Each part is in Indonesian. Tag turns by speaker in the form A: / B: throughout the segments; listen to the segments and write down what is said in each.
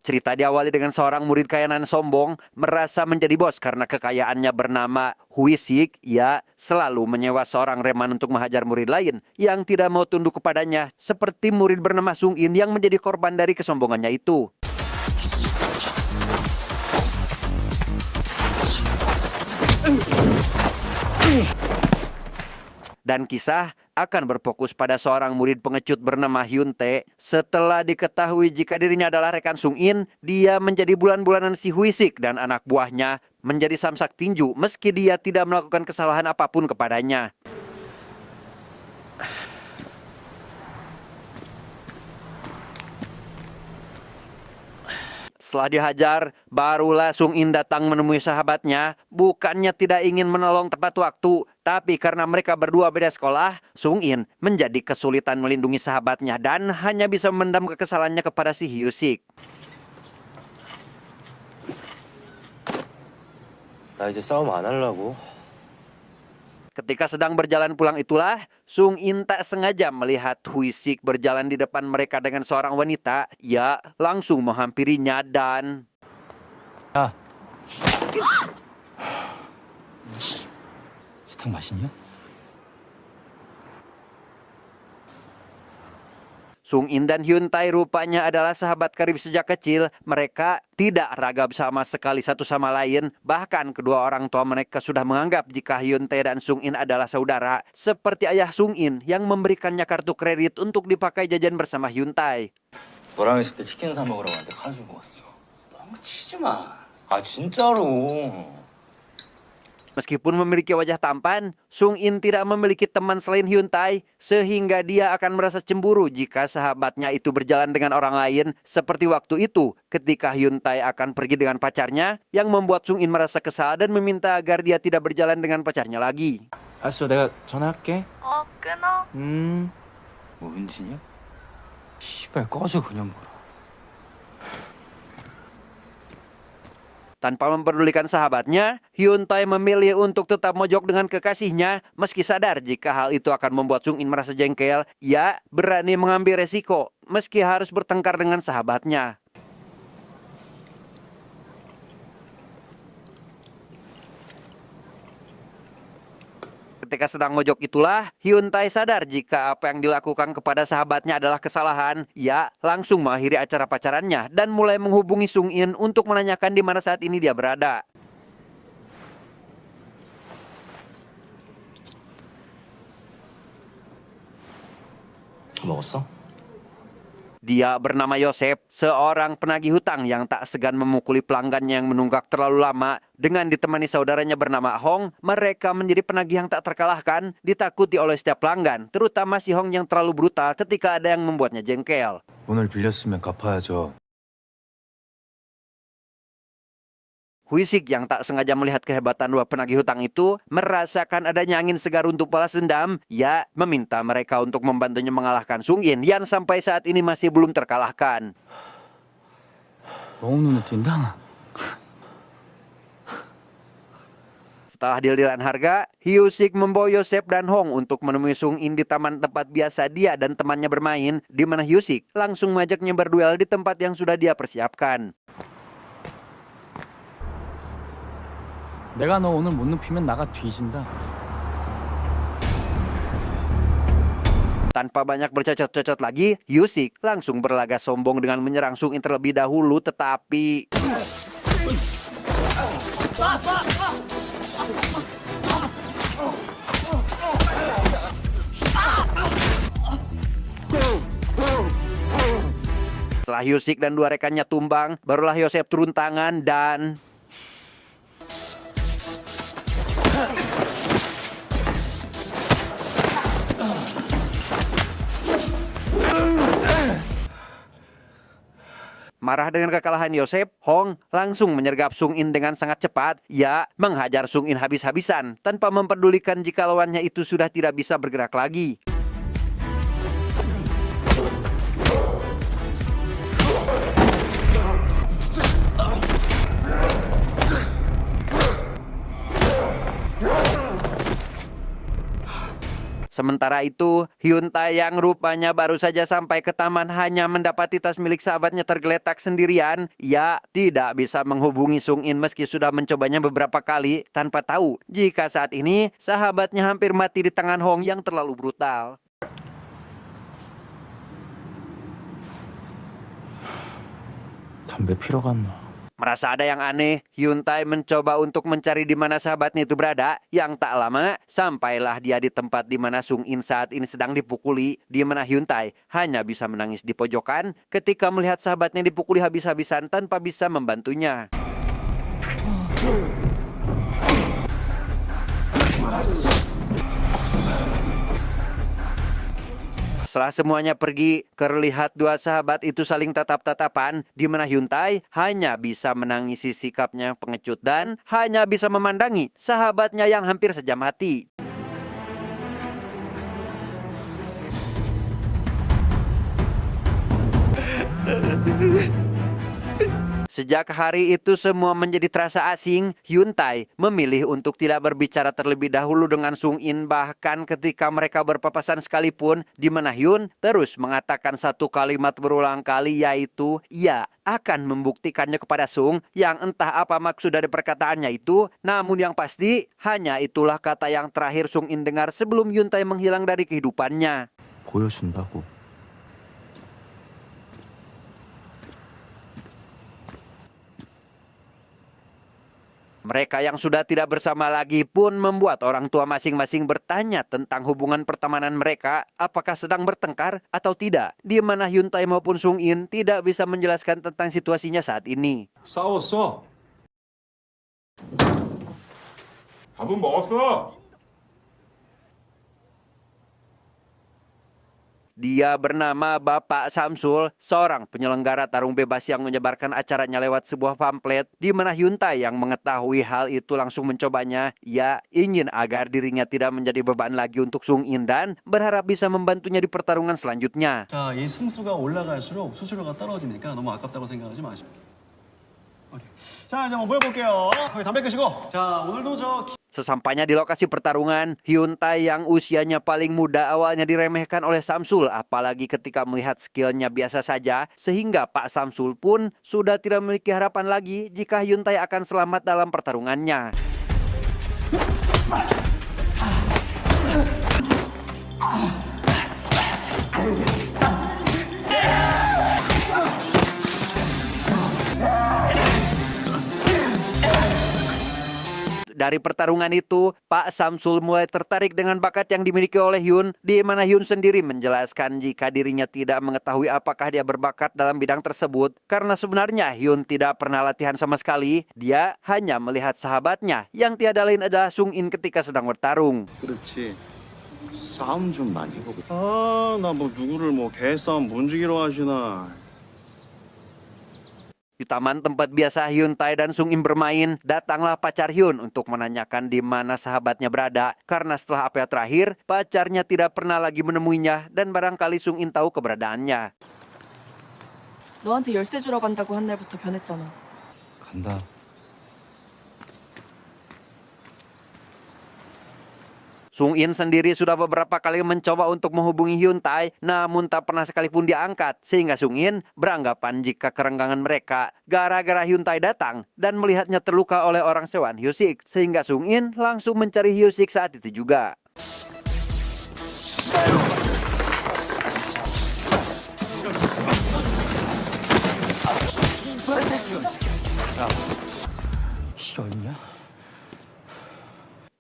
A: Cerita diawali dengan seorang murid kayanan sombong merasa menjadi bos karena kekayaannya bernama Huisik. Ia selalu menyewa seorang reman untuk menghajar murid lain yang tidak mau tunduk kepadanya, seperti murid bernama Sung In yang menjadi korban dari kesombongannya itu. Dan kisah akan berfokus pada seorang murid pengecut bernama Hyun Tae. Setelah diketahui jika dirinya adalah rekan Sung In, dia menjadi bulan-bulanan si Huisik dan anak buahnya menjadi samsak tinju meski dia tidak melakukan kesalahan apapun kepadanya. Setelah dihajar, barulah Sung In datang menemui sahabatnya. Bukannya tidak ingin menolong tepat waktu, tapi karena mereka berdua beda sekolah, Sung In menjadi kesulitan melindungi sahabatnya dan hanya bisa memendam kekesalannya kepada si Hyusik.
B: 나 이제 싸움 안 하려고.
A: Ketika sedang berjalan pulang itulah, Sung In tak sengaja melihat Huisik berjalan di depan mereka dengan seorang wanita. Ia langsung menghampirinya dan...
C: 야, 사탕 맛있냐?
A: Sung In dan Hyun Tae rupanya adalah sahabat karib sejak kecil. Mereka tidak ragam sama sekali satu sama lain. Bahkan kedua orang tua mereka sudah menganggap jika Hyun Tae dan Sung In adalah saudara. Seperti ayah Sung In yang memberikannya kartu kredit untuk dipakai jajan bersama Hyun Tae.
C: 너랑 있을 때 치킨 사 먹으라고 나한테 카드 주고 왔어. 뻥치지 마. 아 진짜로.
A: Meskipun memiliki wajah tampan, Sung In tidak memiliki teman selain Hyun Tae, sehingga dia akan merasa cemburu jika sahabatnya itu berjalan dengan orang lain, seperti waktu itu ketika Hyun Tae akan pergi dengan pacarnya, yang membuat Sung In merasa kesal dan meminta agar dia tidak berjalan dengan pacarnya lagi.
C: 알았어, 내가 전화할게.
D: 끊어.
C: 뭐 은진이야? 씨발 꺼져 그냥 보라.
A: Tanpa memperdulikan sahabatnya, Hyun Tae memilih untuk tetap mojok dengan kekasihnya. Meski sadar jika hal itu akan membuat Sung In merasa jengkel, ia berani mengambil resiko meski harus bertengkar dengan sahabatnya. Ketika sedang mojok itulah, Hyun Tae sadar jika apa yang dilakukan kepada sahabatnya adalah kesalahan. Ia langsung mengakhiri acara pacarannya dan mulai menghubungi Sung In untuk menanyakan di mana saat ini dia berada.
C: 먹었어?
A: Dia bernama Yosep, seorang penagih hutang yang tak segan memukuli pelanggannya yang menunggak terlalu lama. Dengan ditemani saudaranya bernama Hong, mereka menjadi penagih yang tak terkalahkan, ditakuti oleh setiap pelanggan, terutama si Hong yang terlalu brutal ketika ada yang membuatnya jengkel.
E: 돈을 빌렸으면 갚아야죠.
A: Huisik yang tak sengaja melihat kehebatan dua penagih hutang itu merasakan adanya angin segar untuk balas dendam. Ia meminta mereka untuk membantunya mengalahkan Sung In yang sampai saat ini masih belum terkalahkan.
C: 너무 눈에 띈다.
A: Setelah deal-dealan harga, Hyusik membawa Yosep dan Hong untuk menemui Sung In di taman tempat biasa dia dan temannya bermain, di mana Hyusik langsung mengajaknya berduel di tempat yang sudah dia persiapkan.
C: 내가 너 오늘 못 눕히면 나가 뒤진다.
A: Tanpa banyak bercocot-cocot lagi, Hyusik langsung berlagak sombong dengan menyerang Sung In terlebih dahulu, tetapi... Setelah Hyusik dan dua rekannya tumbang, barulah Yosep turun tangan dan... Marah dengan kekalahan Yosep, Hong langsung menyergap Sung In dengan sangat cepat. Ia menghajar Sung In habis-habisan tanpa memperdulikan jika lawannya itu sudah tidak bisa bergerak lagi. Sementara itu, Hyun Tae yang rupanya baru saja sampai ke taman hanya mendapati tas milik sahabatnya tergeletak sendirian. Ia tidak bisa menghubungi Sung In meski sudah mencobanya beberapa kali tanpa tahu jika saat ini sahabatnya hampir mati di tangan Hong yang terlalu brutal.
E: 담배 피러 갔나?
A: Merasa ada yang aneh, Hyun Tae mencoba untuk mencari di mana sahabatnya itu berada. Yang tak lama, sampailah dia di tempat di mana Sung In saat ini sedang dipukuli, di mana Hyun Tae hanya bisa menangis di pojokan ketika melihat sahabatnya dipukuli habis-habisan tanpa bisa membantunya. Setelah semuanya pergi, terlihat dua sahabat itu saling tatap-tatapan, di mana Hyun Tae hanya bisa menangisi sikapnya pengecut dan hanya bisa memandangi sahabatnya yang hampir saja mati. Sejak hari itu semua menjadi terasa asing, Hyun Tae memilih untuk tidak berbicara terlebih dahulu dengan Sung In, bahkan ketika mereka berpapasan sekalipun, di mana Hyun terus mengatakan satu kalimat berulang kali, yaitu ia akan membuktikannya kepada Sung, yang entah apa maksud dari perkataannya itu, namun yang pasti hanya itulah kata yang terakhir Sung In dengar sebelum Hyun Tae menghilang dari kehidupannya.
E: 보여준다고.
A: Mereka yang sudah tidak bersama lagi pun membuat orang tua masing-masing bertanya tentang hubungan pertemanan mereka, apakah sedang bertengkar atau tidak, di mana Hyun Tae maupun Sung In tidak bisa menjelaskan tentang situasinya saat ini.
D: 싸웠어. 밥은 먹었어.
A: Dia bernama Bapak Samsul, seorang penyelenggara tarung bebas yang menyebarkan acaranya lewat sebuah pamflet, di mana Hyun Tae yang mengetahui hal itu langsung mencobanya. Ia ingin agar dirinya tidak menjadi beban lagi untuk Sung In dan berharap bisa membantunya di pertarungan selanjutnya.
F: 자, 이 승수가 올라갈수록 수수료가 떨어지니까 너무 아깝다고 생각하지 마시고. 오케이. 자, 이제 한번 보여볼게요. 거기 담배 끄시고. 자, 오늘도 저
A: Sesampainya di lokasi pertarungan, Hyun Tae yang usianya paling muda awalnya diremehkan oleh Samsul, apalagi ketika melihat skillnya biasa saja, sehingga Pak Samsul pun sudah tidak memiliki harapan lagi jika Hyun Tae akan selamat dalam pertarungannya. Dari pertarungan itu, Pak Samsul mulai tertarik dengan bakat yang dimiliki oleh Hyun, di mana Hyun sendiri menjelaskan jika dirinya tidak mengetahui apakah dia berbakat dalam bidang tersebut, karena sebenarnya Hyun tidak pernah latihan sama sekali. Dia hanya melihat sahabatnya yang tiada lain adalah Sung In ketika sedang bertarung.
F: 그렇지.
C: 싸움 좀 많이 해보고.
F: 아, 나 뭐 누구를 뭐 개싸움 문지기로 하시나.
A: Di taman tempat biasa Hyun Tae dan Sung In bermain, datanglah pacar Hyun untuk menanyakan di mana sahabatnya berada. Karena setelah apel terakhir, pacarnya tidak pernah lagi menemuinya dan barangkali Sung In tahu keberadaannya.
G: 너한테 열쇠 주러 간다고 한 날부터 변했잖아.
E: 간다.
A: Sung In sendiri sudah beberapa kali mencoba untuk menghubungi Hyun Tae, namun tak pernah sekalipun diangkat, sehingga Sung In beranggapan jika kerenggangan mereka gara-gara Hyun Tae datang dan melihatnya terluka oleh orang sewaan Hyosik, sehingga Sung In langsung mencari Hyosik saat itu juga.
E: 이게 어딨냐?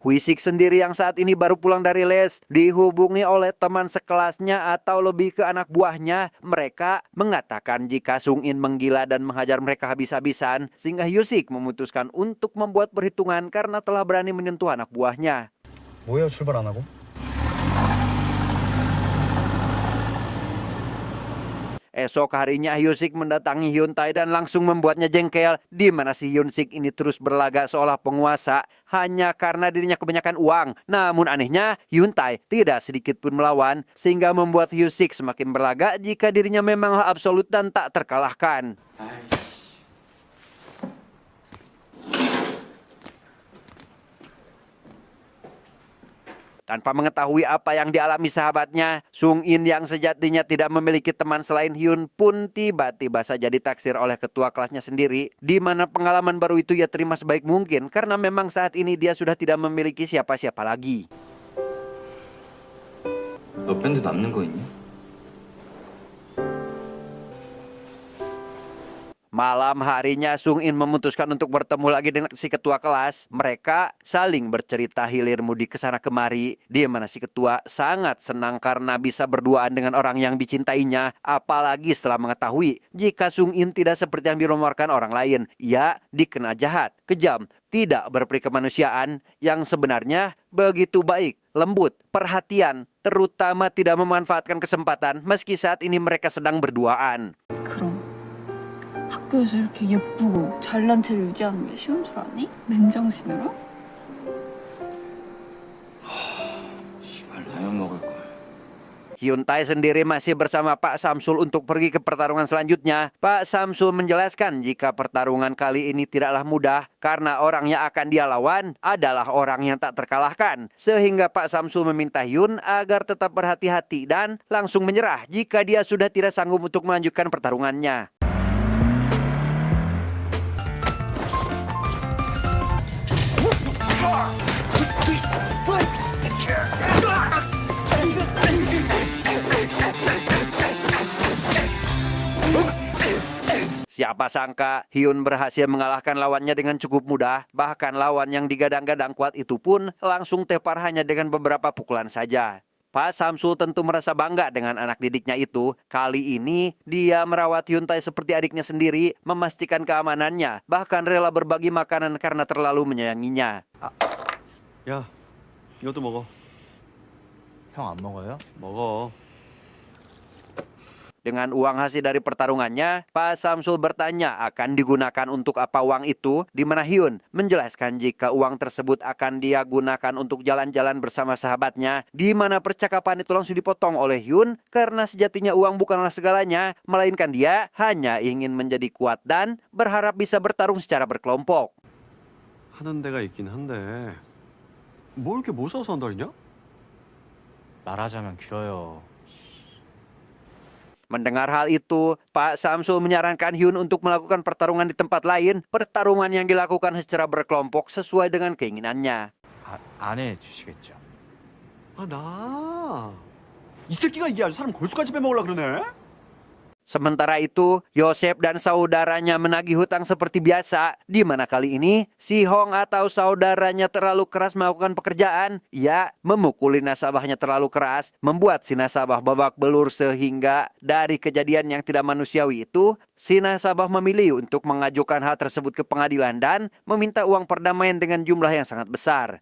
A: Hwisik sendiri yang saat ini baru pulang dari les dihubungi oleh teman sekelasnya atau lebih ke anak buahnya. Mereka mengatakan jika Sung In menggila dan menghajar mereka habis-habisan, sehingga Hyosik memutuskan untuk membuat perhitungan karena telah berani menyentuh anak buahnya.
F: 뭐예요? 출발 안 하고?
A: Esok harinya Hyosik mendatangi Hyun Tae dan langsung membuatnya jengkel, di mana si Hyun-sik ini terus berlagak seolah penguasa hanya karena dirinya kebanyakan uang. Namun anehnya Hyun Tae tidak sedikit pun melawan, sehingga membuat Hyosik semakin berlagak jika dirinya memang absolut dan tak terkalahkan. Tanpa mengetahui apa yang dialami sahabatnya, Sung In yang sejatinya tidak memiliki teman selain Hyun pun tiba-tiba saja ditaksir oleh ketua kelasnya sendiri, di mana pengalaman baru itu ia terima sebaik mungkin karena memang saat ini dia sudah tidak memiliki siapa-siapa lagi.
C: 너 밴드 남는 거 있냐?
A: Malam harinya Sung In memutuskan untuk bertemu lagi dengan si ketua kelas. Mereka saling bercerita hilir mudik ke sana kemari, di mana si ketua sangat senang karena bisa berduaan dengan orang yang dicintainya, apalagi setelah mengetahui jika Sung In tidak seperti yang dirumorkan orang lain. Ia dikenal jahat, kejam, tidak berperi kemanusiaan, yang sebenarnya begitu baik, lembut, perhatian, terutama tidak memanfaatkan kesempatan meski saat ini mereka sedang berduaan.
G: 그럼 학교에서 이렇게 예쁘고 잘난 체를 유지하는 게 쉬운 줄 아니? 맨정신으로?
C: 씨발 라면 먹을 걸.
A: Hyun Tae sendiri masih bersama Pak Samsul untuk pergi ke pertarungan selanjutnya. Pak Samsul menjelaskan jika pertarungan kali ini tidaklah mudah karena orang yang akan dia lawan adalah orang yang tak terkalahkan. Sehingga Pak Samsul meminta Hyun agar tetap berhati-hati dan langsung menyerah jika dia sudah tidak sanggup untuk melanjutkan pertarungannya. Siapa sangka Hyun berhasil mengalahkan lawannya dengan cukup mudah. Bahkan lawan yang digadang-gadang kuat itu pun langsung tepar hanya dengan beberapa pukulan saja. Pak Samsul tentu merasa bangga dengan anak didiknya itu. Kali ini dia merawat Hyun Tae seperti adiknya sendiri, memastikan keamanannya, bahkan rela berbagi makanan karena terlalu menyayanginya.
F: 야, 이것도 먹어.
E: 형 안 먹어요?
F: 먹어.
A: Dengan uang hasil dari pertarungannya, Pak Samsul bertanya akan digunakan untuk apa uang itu, di mana Hyun menjelaskan jika uang tersebut akan dia gunakan untuk jalan-jalan bersama sahabatnya, di mana percakapan itu langsung dipotong oleh Hyun karena sejatinya uang bukanlah segalanya, melainkan dia hanya ingin menjadi kuat dan berharap bisa bertarung secara berkelompok.
F: 하는 데가 있긴 한데 뭐 이렇게 못 사서 한달이냐?
E: 말하자면 길어요.
A: Mendengar hal itu, Pak Samsul menyarankan Hyun untuk melakukan pertarungan di tempat lain, pertarungan yang dilakukan secara berkelompok sesuai dengan keinginannya.
E: 안 해주시겠죠?
F: 아, 나. 이 새끼가 이게 아주 사람 골수까지 빼먹으려 그러네?
A: Sementara itu, Yosef dan saudaranya menagih hutang seperti biasa, di mana kali ini si Hong atau saudaranya terlalu keras melakukan pekerjaan. Ia memukuli nasabahnya terlalu keras, membuat si nasabah babak belur sehingga dari kejadian yang tidak manusiawi itu, si nasabah memilih untuk mengajukan hal tersebut ke pengadilan dan meminta uang perdamaian dengan jumlah yang sangat besar.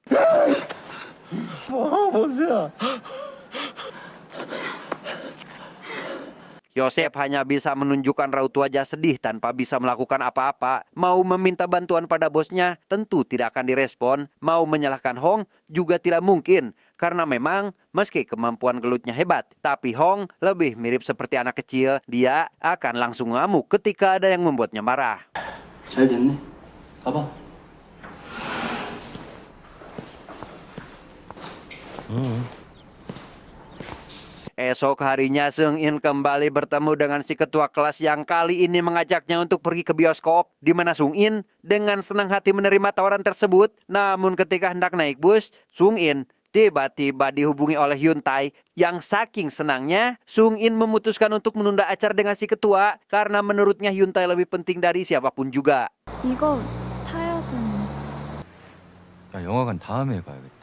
A: Yosef hanya bisa menunjukkan raut wajah sedih tanpa bisa melakukan apa-apa. Mau meminta bantuan pada bosnya tentu tidak akan direspon. Mau menyalahkan Hong juga tidak mungkin. Karena memang meski kemampuan gelutnya hebat, tapi Hong lebih mirip seperti anak kecil. Dia akan langsung ngamuk ketika ada yang membuatnya marah.
C: 잘 됐네. 봐봐.
A: Esok harinya Sung In kembali bertemu dengan si ketua kelas yang kali ini mengajaknya untuk pergi ke bioskop, di mana Sung In dengan senang hati menerima tawaran tersebut. Namun ketika hendak naik bus, Sung In tiba-tiba dihubungi oleh Hyun Tae yang saking senangnya Sung In memutuskan untuk menunda acara dengan si ketua karena menurutnya Hyun Tae lebih penting dari siapapun juga.
G: 이거 타야 되는.
E: 야, 영화관 다음에 가야겠다.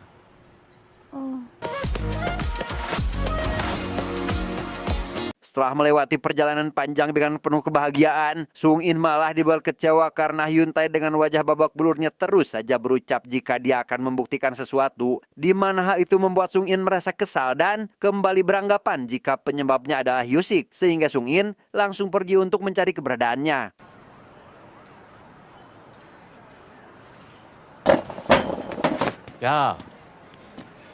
A: Setelah melewati perjalanan panjang dengan penuh kebahagiaan, Sung In malah dibuat kecewa karena Hyun Tae dengan wajah babak belurnya terus saja berucap jika dia akan membuktikan sesuatu, di mana hal itu membuat Sung In merasa kesal dan kembali beranggapan jika penyebabnya adalah Hyusik, sehingga Sung In langsung pergi untuk mencari keberadaannya.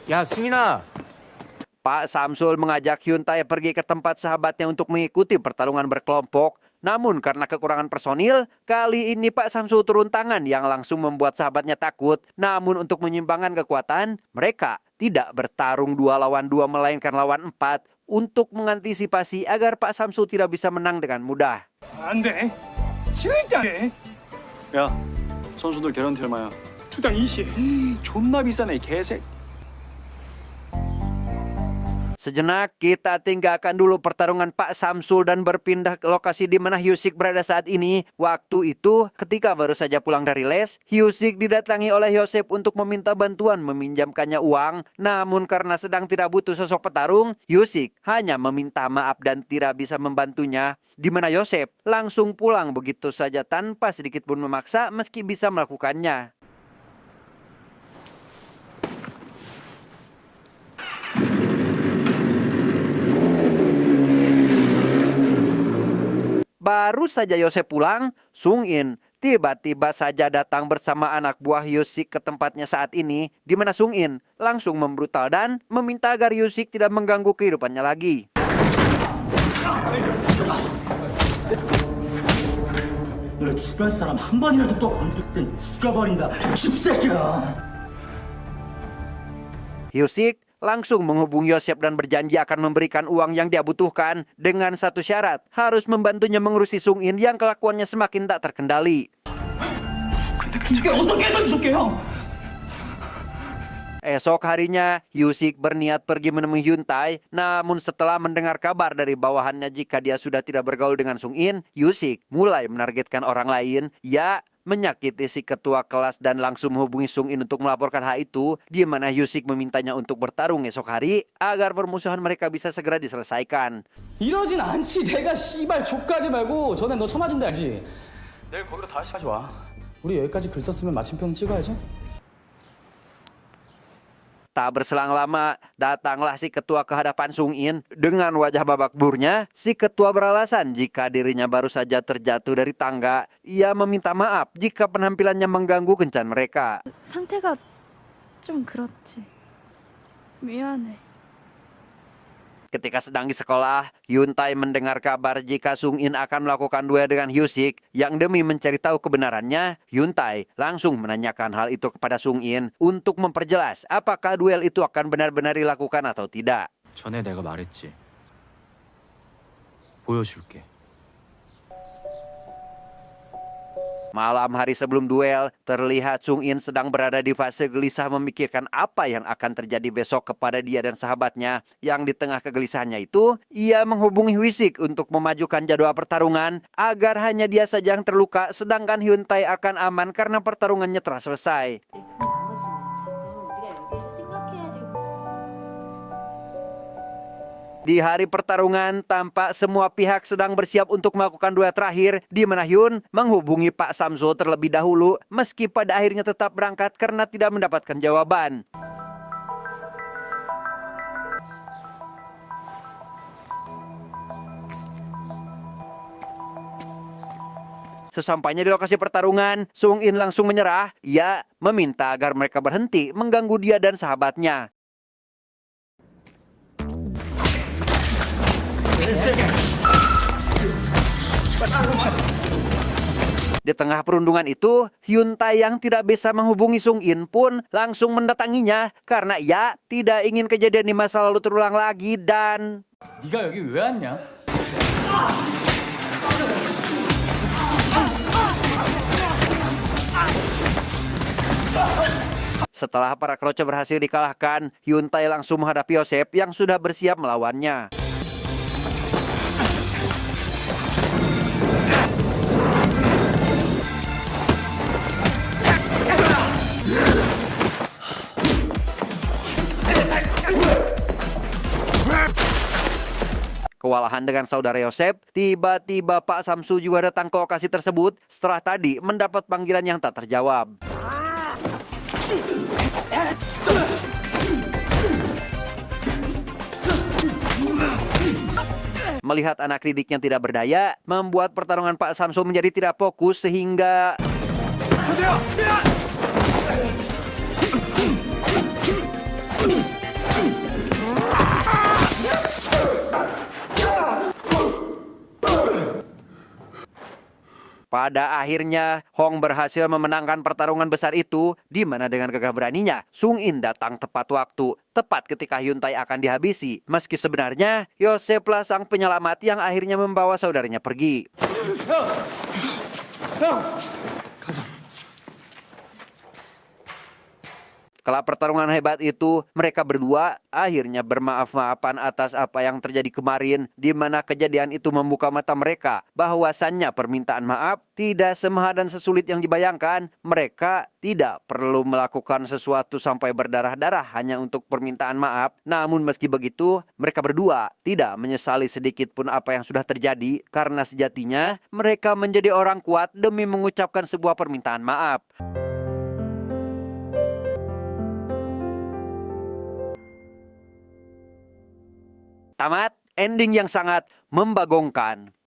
E: 야, 승인아.
A: Pak Samsul mengajak Hyun Tae pergi ke tempat sahabatnya untuk mengikuti pertarungan berkelompok. Namun karena kekurangan personil, kali ini Pak Samsu turun tangan yang langsung membuat sahabatnya takut. Namun untuk menyimbangkan kekuatan, mereka tidak bertarung 2 lawan 2 melainkan lawan 4 untuk mengantisipasi agar Pak Samsu tidak bisa menang dengan mudah.
H: 안 돼. 진짜 안 돼.
F: 야, 선수들 개런티 얼마야?
H: 투당 20.
F: 존나 비싸네, 이 개새.
A: Sejenak kita tinggalkan dulu pertarungan Pak Samsul dan berpindah ke lokasi di mana Hyusik berada saat ini. Waktu itu ketika baru saja pulang dari les, Hyusik didatangi oleh Yosep untuk meminta bantuan meminjamkannya uang. Namun karena sedang tidak butuh sosok petarung, Hyusik hanya meminta maaf dan tidak bisa membantunya. Di mana Yosep langsung pulang begitu saja tanpa sedikit pun memaksa meski bisa melakukannya. Baru saja Yosep pulang, Sung In tiba-tiba saja datang bersama anak buah Hyusik ke tempatnya saat ini, di mana Sung In langsung membrutal dan meminta agar Hyusik tidak mengganggu kehidupannya lagi.
C: 너네 죽일 사람 한 번이라도 또 건드렸을 땐 죽여버린다. 씹새끼야.
A: Hyusik langsung menghubungi Yosep dan berjanji akan memberikan uang yang dia butuhkan dengan satu syarat, harus membantunya mengurusi Sung In yang kelakuannya semakin tak terkendali.
C: 줄게 어떻게든 줄게요.
A: Esok harinya, Hyusik berniat pergi menemui Hyuntae. Namun setelah mendengar kabar dari bawahannya jika dia sudah tidak bergaul dengan Sung In, Hyusik mulai menargetkan orang lain. Ia menyakiti si ketua kelas dan langsung menghubungi Sung In untuk melaporkan hal itu, di mana Hyusik memintanya untuk bertarung esok hari agar permusuhan mereka bisa segera diselesaikan.
C: 이러진 않지. 내가 씨발 족가지 말고 전에 너 처맞은 데 알지? 내일 거기로 다시 와. 우리 여기까지 글 썼으면 마침표는 찍어야지.
A: Tak berselang lama, datanglah si ketua ke hadapan Sung In. Dengan wajah babak burnya, si ketua beralasan jika dirinya baru saja terjatuh dari tangga. Ia meminta maaf jika penampilannya mengganggu kencan mereka.
G: 상태가 좀 그렇지. 미안해.
A: Ketika sedang di sekolah, Hyuntae mendengar kabar jika Sung In akan melakukan duel dengan Hyusik. Yang demi mencari tahu kebenarannya, Hyuntae langsung menanyakan hal itu kepada Sung In untuk memperjelas apakah duel itu akan benar-benar dilakukan atau tidak.
E: 전에 내가 말했지. 보여줄게.
A: Malam hari sebelum duel, terlihat Sung In sedang berada di fase gelisah memikirkan apa yang akan terjadi besok kepada dia dan sahabatnya. Yang di tengah kegelisahannya itu, ia menghubungi Hyusik untuk memajukan jadwal pertarungan agar hanya dia saja yang terluka, sedangkan Hyuntae akan aman karena pertarungannya telah selesai. Di hari pertarungan, tampak semua pihak sedang bersiap untuk melakukan duel terakhir, di mana Hyun menghubungi Pak Samsul terlebih dahulu, meski pada akhirnya tetap berangkat karena tidak mendapatkan jawaban. Sesampainya di lokasi pertarungan, Sung In langsung menyerah. Ia meminta agar mereka berhenti mengganggu dia dan sahabatnya. Di tengah perundungan itu, Hyuntae yang tidak bisa menghubungi Sung In pun langsung mendatanginya karena ia tidak ingin kejadian di masa lalu terulang lagi dan...
C: 네가 여기 왜 왔냐?
A: Setelah para kroco berhasil dikalahkan, Hyuntae langsung menghadapi Yosep yang sudah bersiap melawannya. Kewalahan dengan saudara Yosep, tiba-tiba Pak Samsu juga datang ke lokasi tersebut setelah tadi mendapat panggilan yang tak terjawab. Melihat anak didiknya tidak berdaya, membuat pertarungan Pak Samsu menjadi tidak fokus sehingga... Pada akhirnya, Hong berhasil memenangkan pertarungan besar itu, di mana dengan gagah beraninya, Sung In datang tepat waktu, tepat ketika Hyun Tae akan dihabisi. Meski sebenarnya, Yoseplah sang penyelamat yang akhirnya membawa saudaranya pergi. Setelah pertarungan hebat itu, mereka berdua akhirnya bermaaf-maafan atas apa yang terjadi kemarin, di mana kejadian itu membuka mata mereka bahwasannya permintaan maaf tidak semahal dan sesulit yang dibayangkan. Mereka tidak perlu melakukan sesuatu sampai berdarah-darah hanya untuk permintaan maaf. Namun meski begitu, mereka berdua tidak menyesali sedikit pun apa yang sudah terjadi, karena sejatinya mereka menjadi orang kuat demi mengucapkan sebuah permintaan maaf. Tamat, ending yang sangat membagongkan.